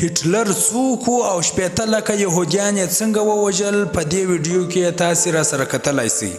هټلر څوک و او 80 لکه یهودیان یې څنګه ووژل په دې ویډیو کې تاسې را سره کتلای شئ.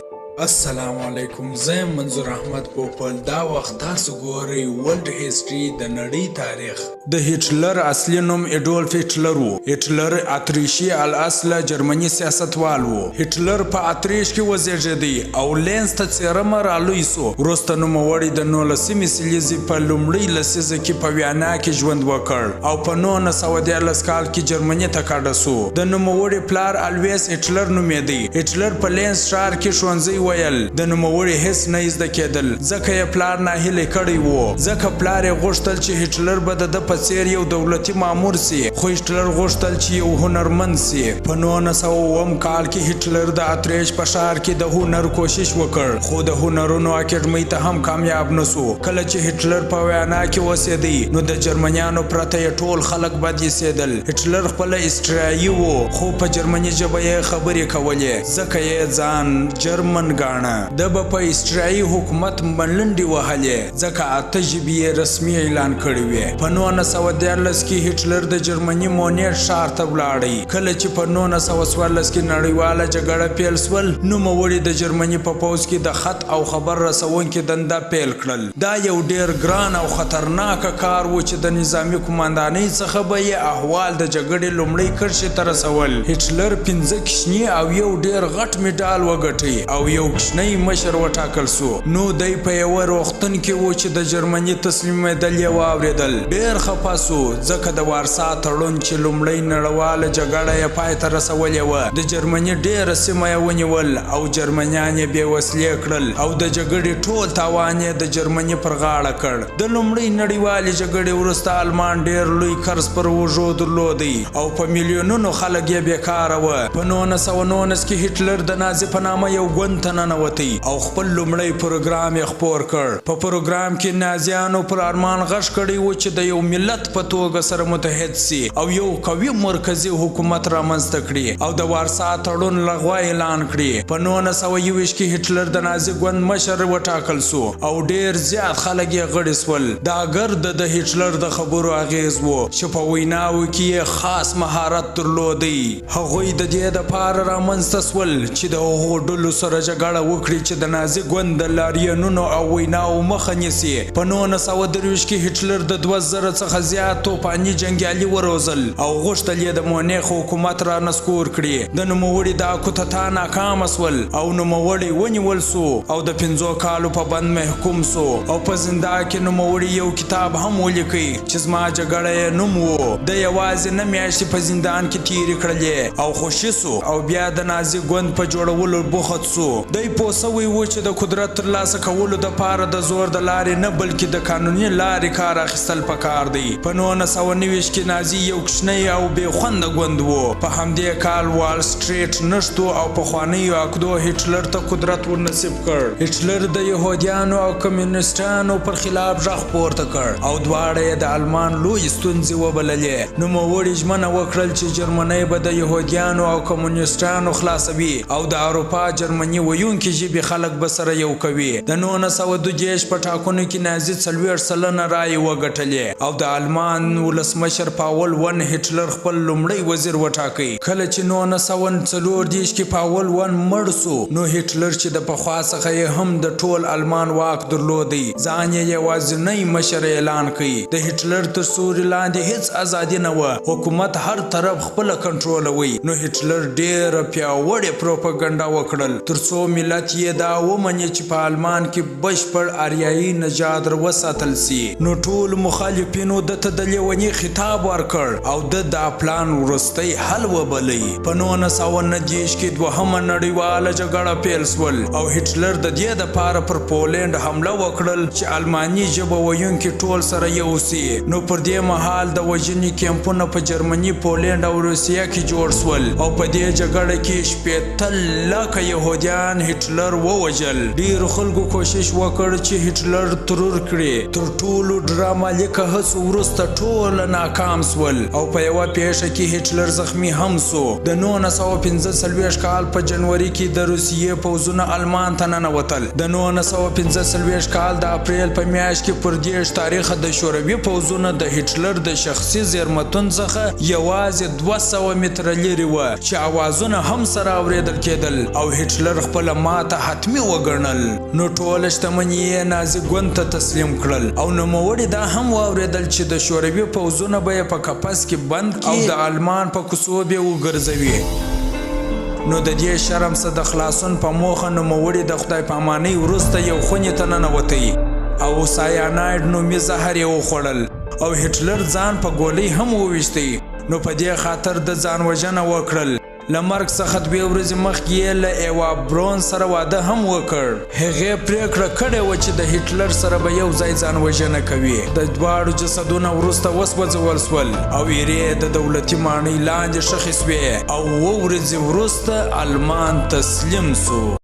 السلام علیکم، زه یم منظور احمد پوپل. دا وخت تاسو ګورئ ورلډ هیسټري د نړۍ تاریخ. د هټلر اصلي نوم ایډولف هټلر و. هټلر اتریشي الاصله جرمني سیاستوال و. هټلر په اتریش کې وزیږېدی او لینز ته څیرمه رالوی سو. وروسته نوموړي د 19مې سلیزې په لومړۍ لسیزه کې په ویانا کې ژوند وکړ او په 1914 کال کې جرمني ته کډه سو. د نوموړي پلار الویس هټلر نومېدی. هټلر په لینز ښار کې ښوونځی ویل. د نوموړي هیڅ نه زده کېدل ځکه یې پلار ناهیلی کړی و. ځکه پلار یې غوښتل چې هټلر به د ده په څیر یو دولتي مامور سي، خو هټلر غوښتل چې یو هنرمند سي. په 1909 کال کې هټلر د اتریش په ښار کې د هنر کوشش وکړ، خو د هنرونو اکاډمۍ ته هم کامیاب نسو. کله چې هټلر په ویانا کې اوسېدی نو د جرمنیانو پرته یې ټول خلک بد ایسېدل. هټلر خپله اسټریایي و، خو په جرمني ژبه یې خبرې کولې ځکه یې ځان جرمن ګاڼه. د به په اسټریایي حکومت منډې وهلې ځکه 8 ژبې یې رسمي اعلان کړې وې. په 1914 کې هټلر د جرمني مونیټ ښار ته ولاړی. کله چې په 1914 کې نړیواله جګړه پیل سول، نوموړي د جرمني په پوځ کې د خط او خبر رسونکي دنده پیل کړل. دا یو ډیر ګران او خطرناکه کار و چې د نظامي قوماندانۍ څخه به یې احوال د جګړې لومړۍ کرښې ته رسول. هټلر 5 کوچني او یو ډیر غټ میډال وګټي او یو کوچنی مشر وټاکل سو. نو دی په یوه روغتون کې و چې د جرمني تسلیمېدل یې واورېدل. ډېر خفه سو ځکه د وارسا تړون چې لومړۍ نړیواله جګړه یې پای ته رسولې وه، د جرمني ډېره سیمه یې ونیول او جرمنیان یې بې وسلې کړل او د جګړې ټول تاوان یې د جرمني پر غاړه کړ. د لومړۍ نړیوالې جګړې وروسته المان ډېر لوی قرض پر اوږو درلودی او په میلیونونو خلک یې بېکاره وه. په 1919 کې هټلر د نازي په نامه یو ګوند ته ننوتی او خپل لومړی پروګرام یې خپور کړ. په پروګرام کې نازیانو پر ارمان غږ کړی و چې د یو ملت په توګه سره متحد سي او یو قوي مرکزي حکومت رامنځته کړي او د وارسا تړون لغوه اعلان کړي. په 1921 کې هټلر د نازي ګوند مشر وټاکل سو او ډیر زیات خلک یې غړي سول. دا ګرد د هټلر د خبرو اغیز و چې په ویناو کې یې خاص مهارت درلودی. هغوی د دې دپاره رامنځته سول چې د هغو ډلو سره جګړه وکړي چې د نازي ګوند د لاریونونو او ویناو مخه نیسي. په 1923 کې هټلر د 2000 څخه زیات توپاني جنګیالي وروزل او غوښتل یې د مونیخ حکومت را نسکور کړي. د نوموړي دا کودتا ناکامه سول او نوموړی ونیول سو او د 5 کالو په بند محکوم سو او په زندان کې نوموړي یو کتاب هم ولیکي چې زما جګړه یې نوم و. د یوازې 9 میاشتې په زندان کې تیرې کړلې او خوشي سو او بیا د نازي ګوند په جوړولو بوخت سو. دی پوه سوی و چې د قدرت ترلاسه کولو دپاره د زور د لارې نه بلکې د قانوني لارې کار اخیستل پکار دی. په 1929 کې نازي یو کوچنی او بې خونده ګوند و. په همدې کال وال سټریټ نشتو او پخوانیو عقدو هټلر ته قدرت ورنصیب کړ. هټلر د یهودیانو او کمیونسټانو پر خلاف غږ پورته کړ او دواړه یې د المان لوی ستونزې وبللې. نوموړي ژمنه وکړل چې جرمني به د یهودیانو او کمیونسټانو خلاصوي او د اروپا جرمني ویونکي ژبې خلک به سره یو کوي. د 1922 په ټاکنو کې نازي 40 سلنه رایې وګټلې او د المان ولسمشر پاول ون هټلر خپل لومړی وزیر وټاکی. کله چې 1934 کې پاول ون مړ سو نو هټلر چې د پخوا څخه یې هم د ټول المان واک درلودی، ځان یې یوازینی مشر اعلان کړي. د هټلر تر سیوري لاندې هیڅ ازادي نه وه، حکومت هر طرف خپله کنټرولوي. نو هټلر ډېره پیاوړې پروپاګنډه وکړل ترڅو ملت یې دا ومني چې په المان کې بشپړ اریایي نژاد وساتل سي. نو ټول مخالفینو دته د لیوني خطاب ورکړ او دا پلان وروستی حل وبلی. په 1929 کې دوهمه نړیواله جګړه پیل سول او هټلر د دې دپاره پر پولینډ حمله وکړل چې الماني ژبه ویونکي ټول سره یو سي. نو پر دې مهال د وژنې کیمپونه په جرمني، پولینډ او روسیه کې جوړ سول او په دې جګړه کې 80 لکه یهودیان نازیان هټلر ووجل. ډیرو خلکو کوشش وکړ چې هټلر ترور کړي. تر ټولو ډراما لیکه هڅو وروسته ټوله ناکام سول او په یوه پیښه کې هټلر زخمی هم سو. د 1945 کال په جنوري کې د روسیې پوځونه آلمان ته ننوتل. د 1945 کال د اپریل په میاشت کې پر 10 تاریخه د شوروي پوځونه د هټلر د شخصي زیرمتون څخه یوازې 200 متره لرې وه چې اوازونه هم سره اورېدل کېدل او هټلر خپله ماته حتمي وګڼل. نو ټوله شتمني یې نازي ګوند ته تسلیم کړل او نوموړي دا هم واورېدل چې د شوروي پوځونه به یې په قفس کې بند کړي او د آلمان په کوڅو به یې وګرځوي. نو د دې شرم څخه د خلاصون په موخه نوموړي د خدای په امانۍ وروسته یو خونې ته ننوتی او سایاناید نومي زهر یې وخوړل او هټلر ځان په ګولۍ هم وویشتی. نو په دې خاطر د ځان وژنه وکړل. له مرګ څخه 2 ورځې مخکې یې له ایوا برون سره واده هم وکړ. هغې پریکړه کړې وه چې د هټلر سره به یو ځای ځان وژنه کوي. د دواړو جسدونه وروسته وسوځول سول او ایرې د دولتي ماڼۍ لاندې ښخې سوې او 2 ورځې وروسته آلمان تسلیم سو.